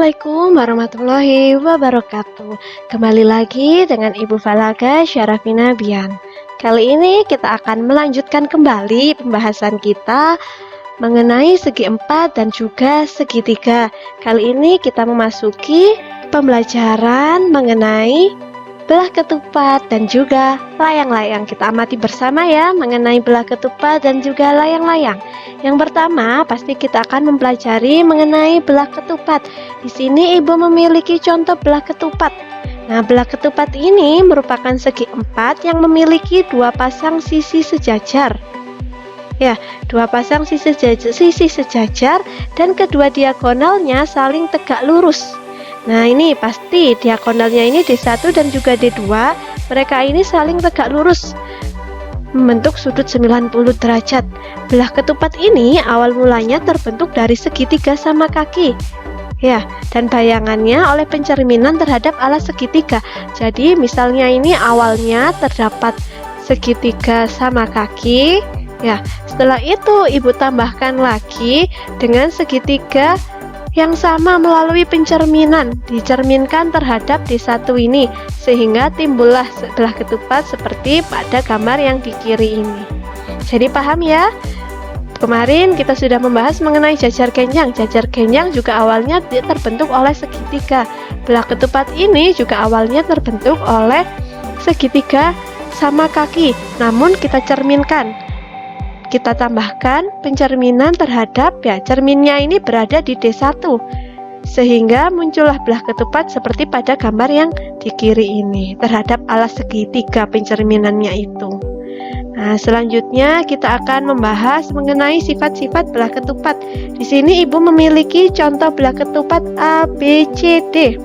Assalamualaikum warahmatullahi wabarakatuh. Kembali lagi dengan Ibu Falaga Syarafina Bian. Kali ini kita akan melanjutkan kembali pembahasan kita mengenai segi empat dan juga segitiga. Kali ini kita memasuki pembelajaran mengenai belah ketupat dan juga layang-layang. Kita amati bersama ya mengenai belah ketupat dan juga layang-layang. Yang pertama, pasti kita akan mempelajari mengenai belah ketupat. Di sini Ibu memiliki contoh belah ketupat. Nah, belah ketupat ini merupakan segi empat yang memiliki dua pasang sisi sejajar. Ya, dua pasang sisi sejajar dan kedua diagonalnya saling tegak lurus. Nah, ini pasti diagonalnya ini D1 dan juga D2, mereka ini saling tegak lurus membentuk sudut 90 derajat. Belah ketupat ini awal mulanya terbentuk dari segitiga sama kaki. Ya, dan bayangannya oleh pencerminan terhadap alas segitiga. Jadi, misalnya ini awalnya terdapat segitiga sama kaki. Ya, setelah itu Ibu tambahkan lagi dengan segitiga yang sama melalui pencerminan, dicerminkan terhadap D1 ini, sehingga timbullah belah ketupat seperti pada gambar yang di kiri ini. Jadi paham ya? Kemarin kita sudah membahas mengenai jajar genjang. Jajar genjang juga awalnya terbentuk oleh segitiga. Belah ketupat ini juga awalnya terbentuk oleh segitiga sama kaki, namun kita cerminkan. Kita tambahkan pencerminan terhadap cerminnya ini berada di D1, sehingga muncullah belah ketupat seperti pada gambar yang di kiri ini terhadap alas segitiga pencerminannya itu. Nah, selanjutnya kita akan membahas mengenai sifat-sifat belah ketupat. Di sini Ibu memiliki contoh belah ketupat A, B, C, D.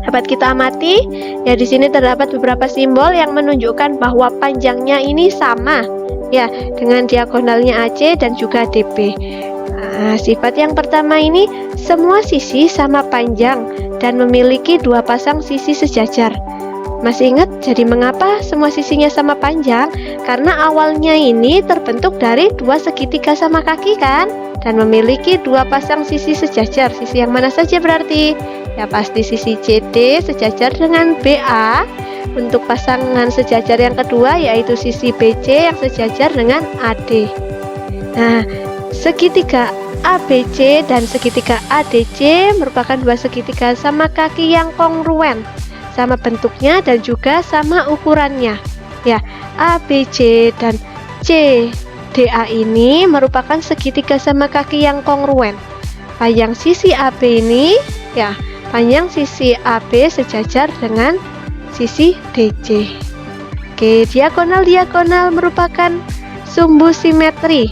Dapat kita amati, ya di sini terdapat beberapa simbol yang menunjukkan bahwa panjangnya ini sama. Ya, dengan diagonalnya AC dan juga DB. Nah, sifat yang pertama ini, semua sisi sama panjang dan memiliki dua pasang sisi sejajar. Masih ingat jadi mengapa semua sisinya sama panjang? Karena awalnya ini terbentuk dari dua segitiga sama kaki kan? Dan memiliki dua pasang sisi sejajar. Sisi yang mana saja berarti? Ya pasti sisi CD sejajar dengan BA. Untuk pasangan sejajar yang kedua yaitu sisi BC yang sejajar dengan AD. Nah, segitiga ABC dan segitiga ADC merupakan dua segitiga sama kaki yang kongruen, sama bentuknya dan juga sama ukurannya. Ya, ABC dan CDA ini merupakan segitiga sama kaki yang kongruen. Panjang sisi AB ini, ya, panjang sisi AB sejajar dengan sisi DC. Oke, diagonal-diagonal merupakan sumbu simetri.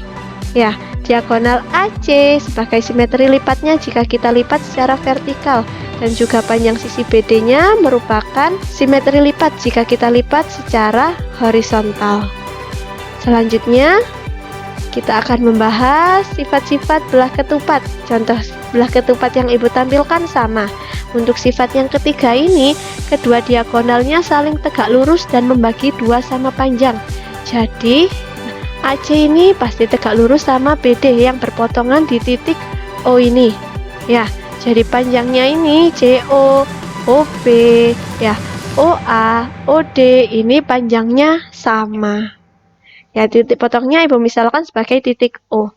Ya, diagonal AC sebagai simetri lipatnya jika kita lipat secara vertikal, dan juga panjang sisi BD-nya merupakan simetri lipat jika kita lipat secara horizontal. Selanjutnya, kita akan membahas sifat-sifat belah ketupat. Contoh belah ketupat yang Ibu tampilkan sama. Untuk sifat yang ketiga ini, kedua diagonalnya saling tegak lurus dan membagi dua sama panjang. Jadi, AC ini pasti tegak lurus sama BD yang berpotongan di titik O ini. Ya, jadi panjangnya ini CO, OB, ya, OA, OD ini panjangnya sama. Ya, titik potongnya Ibu misalkan sebagai titik O.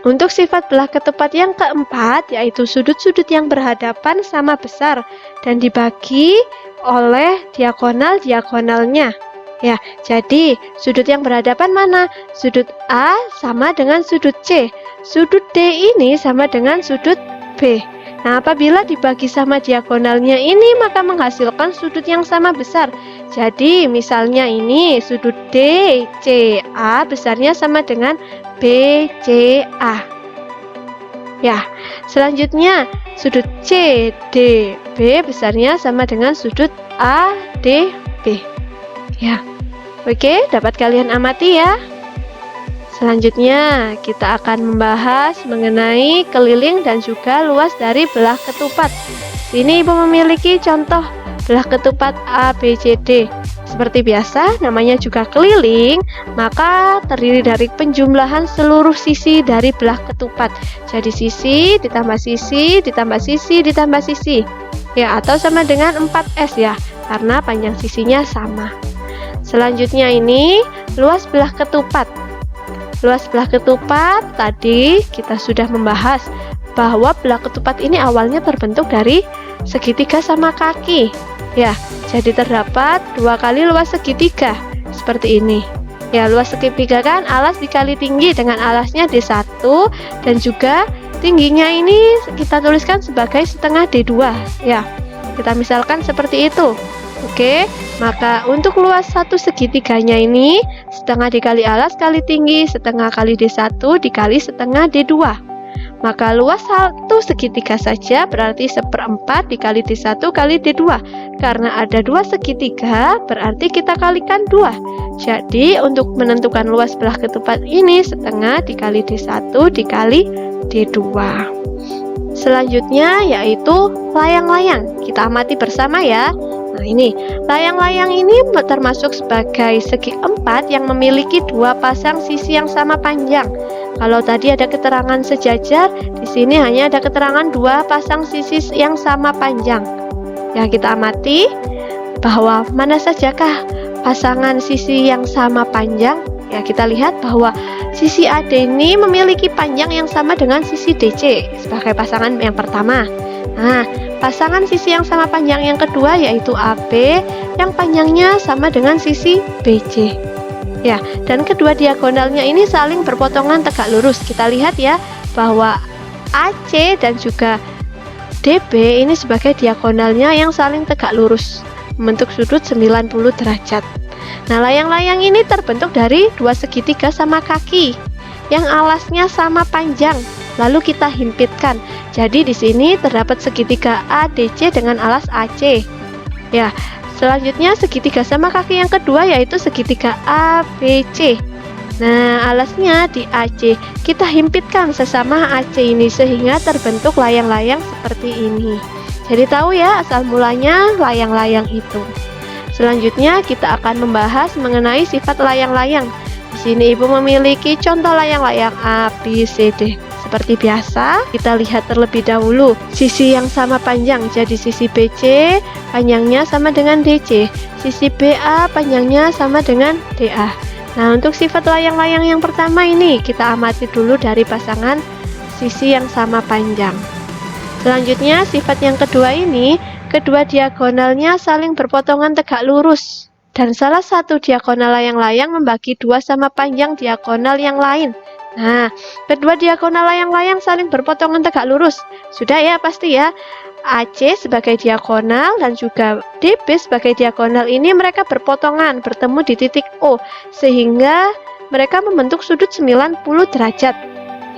Untuk sifat belah ketupat yang keempat, yaitu sudut-sudut yang berhadapan sama besar dan dibagi oleh diagonal-diagonalnya. Ya, jadi sudut yang berhadapan mana? Sudut A sama dengan sudut C. Sudut D ini sama dengan sudut B. Nah, apabila dibagi sama diagonalnya ini, maka menghasilkan sudut yang sama besar. Jadi, misalnya ini sudut DCA besarnya sama dengan BCA. Ya, selanjutnya sudut CDB besarnya sama dengan sudut ADB. Ya, oke, dapat kalian amati ya. Selanjutnya, kita akan membahas mengenai keliling dan juga luas dari belah ketupat. Sini Ibu memiliki contoh belah ketupat ABCD. Seperti biasa, namanya juga keliling, maka terdiri dari penjumlahan seluruh sisi dari belah ketupat. Jadi sisi ditambah sisi ditambah sisi ditambah sisi. Ya, atau sama dengan 4S ya, karena panjang sisinya sama. Selanjutnya ini luas belah ketupat. Luas belah ketupat tadi kita sudah membahas bahwa belah ketupat ini awalnya terbentuk dari segitiga sama kaki. Ya, jadi terdapat 2 kali luas segitiga seperti ini. Ya, luas segitiga kan alas dikali tinggi dengan alasnya D1 dan juga tingginya ini kita tuliskan sebagai setengah D2. Ya, kita misalkan seperti itu. Oke, maka untuk luas satu segitiganya ini setengah dikali alas kali tinggi setengah kali D1 dikali setengah D2. Maka luas satu segitiga saja berarti 1/4 dikali D1 kali D2. Karena ada 2 segitiga berarti kita kalikan 2. Jadi untuk menentukan luas belah ketupat ini setengah dikali D1 dikali D2. Selanjutnya yaitu layang-layang. Kita amati bersama ya. Nah ini, layang-layang ini termasuk sebagai segi 4 yang memiliki 2 pasang sisi yang sama panjang. Kalau tadi ada keterangan sejajar, di sini hanya ada keterangan 2 pasang sisi yang sama panjang. Ya, kita amati bahwa mana sajakah pasangan sisi yang sama panjang. Ya, kita lihat bahwa sisi AD ini memiliki panjang yang sama dengan sisi DC sebagai pasangan yang pertama. Nah, pasangan sisi yang sama panjang yang kedua yaitu AB yang panjangnya sama dengan sisi BC. Ya, dan kedua diagonalnya ini saling berpotongan tegak lurus. Kita lihat ya bahwa AC dan juga DB ini sebagai diagonalnya yang saling tegak lurus, membentuk sudut 90 derajat. Nah, layang-layang ini terbentuk dari 2 segitiga sama kaki yang alasnya sama panjang. Lalu kita himpitkan. Jadi di sini terdapat segitiga ADC dengan alas AC. Ya, selanjutnya segitiga sama kaki yang kedua yaitu segitiga ABC. Nah, alasnya di AC. Kita himpitkan sesama AC ini sehingga terbentuk layang-layang seperti ini. Jadi tahu ya asal mulanya layang-layang itu. Selanjutnya kita akan membahas mengenai sifat layang-layang. Di sini Ibu memiliki contoh layang-layang A, B, C, D. Seperti biasa, kita lihat terlebih dahulu sisi yang sama panjang. Jadi sisi BC panjangnya sama dengan DC, sisi BA panjangnya sama dengan DA. Nah, untuk sifat layang-layang yang pertama ini kita amati dulu dari pasangan sisi yang sama panjang. Selanjutnya sifat yang kedua ini, kedua diagonalnya saling berpotongan tegak lurus. Dan salah satu diagonal layang-layang membagi 2 sama panjang diagonal yang lain. Nah, kedua diagonal layang-layang saling berpotongan tegak lurus. Sudah ya, pasti ya. AC sebagai diagonal dan juga DB sebagai diagonal ini mereka berpotongan, bertemu di titik O, sehingga mereka membentuk sudut 90 derajat.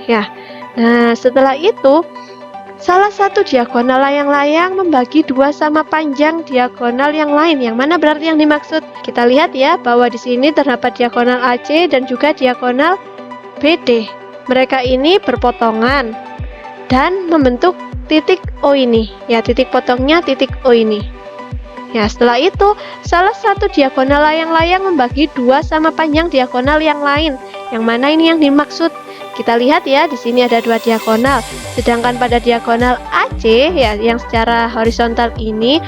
Ya. Nah, setelah itu salah satu diagonal layang-layang membagi 2 sama panjang diagonal yang lain. Yang mana berarti yang dimaksud? Kita lihat ya bahwa di sini terdapat diagonal AC dan juga diagonal BD. Mereka ini berpotongan dan membentuk titik O ini. Ya, titik potongnya titik O ini. Ya, setelah itu salah satu diagonal layang-layang membagi 2 sama panjang diagonal yang lain. Yang mana ini yang dimaksud? Kita lihat ya, di sini ada 2 diagonal. Sedangkan pada diagonal AC ya yang secara horizontal ini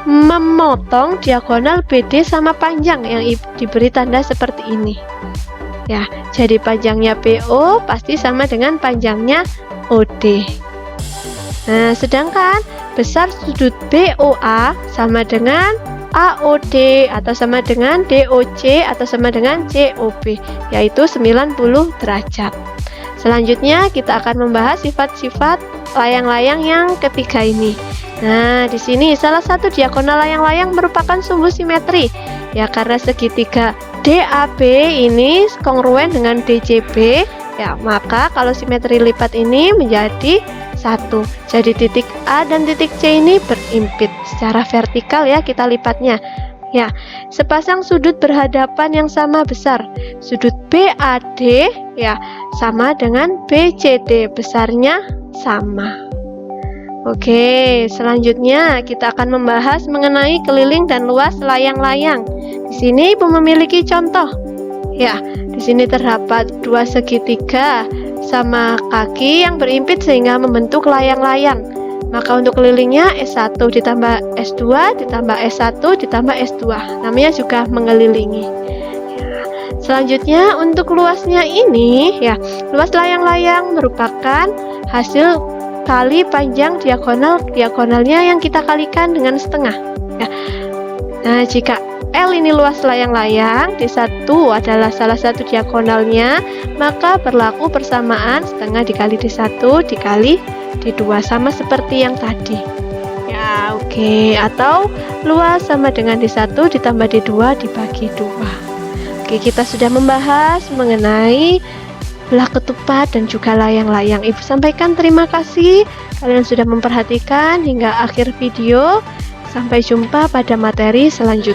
memotong diagonal BD sama panjang yang diberi tanda seperti ini. Ya, jadi panjangnya BO pasti sama dengan panjangnya OD. Nah, sedangkan besar sudut BOA sama dengan AOD atau sama dengan DOC atau sama dengan COB, yaitu 90 derajat. Selanjutnya kita akan membahas sifat-sifat layang-layang yang ketiga ini. Nah, di sini salah satu diagonal layang-layang merupakan sumbu simetri. Ya, karena segitiga DAB ini kongruen dengan DCB, ya maka kalau simetri lipat ini menjadi 1. Jadi titik A dan titik C ini berimpit secara vertikal ya kita lipatnya. Ya, sepasang sudut berhadapan yang sama besar. Sudut BAD ya sama dengan BCD, besarnya sama. Oke, selanjutnya kita akan membahas mengenai keliling dan luas layang-layang. Di sini Ibu memiliki contoh. Ya, di sini terdapat dua segitiga sama kaki yang berimpit sehingga membentuk layang-layang. Maka untuk kelilingnya S1 ditambah S2 ditambah S1 ditambah S2. Namanya juga mengelilingi. Ya. Selanjutnya untuk luasnya ini, ya, luas layang-layang merupakan hasil kali panjang diagonalnya yang kita kalikan dengan setengah. Ya. Nah, jika L ini luas layang-layang, D1 adalah salah satu diagonalnya, maka berlaku persamaan setengah dikali D1 dikali D2, sama seperti yang tadi. Ya, oke. Atau luas sama dengan D1 ditambah D2 dibagi 2. Oke, kita sudah membahas mengenai belah ketupat dan juga layang-layang. Ibu sampaikan terima kasih kalian sudah memperhatikan hingga akhir video. Sampai jumpa pada materi selanjutnya.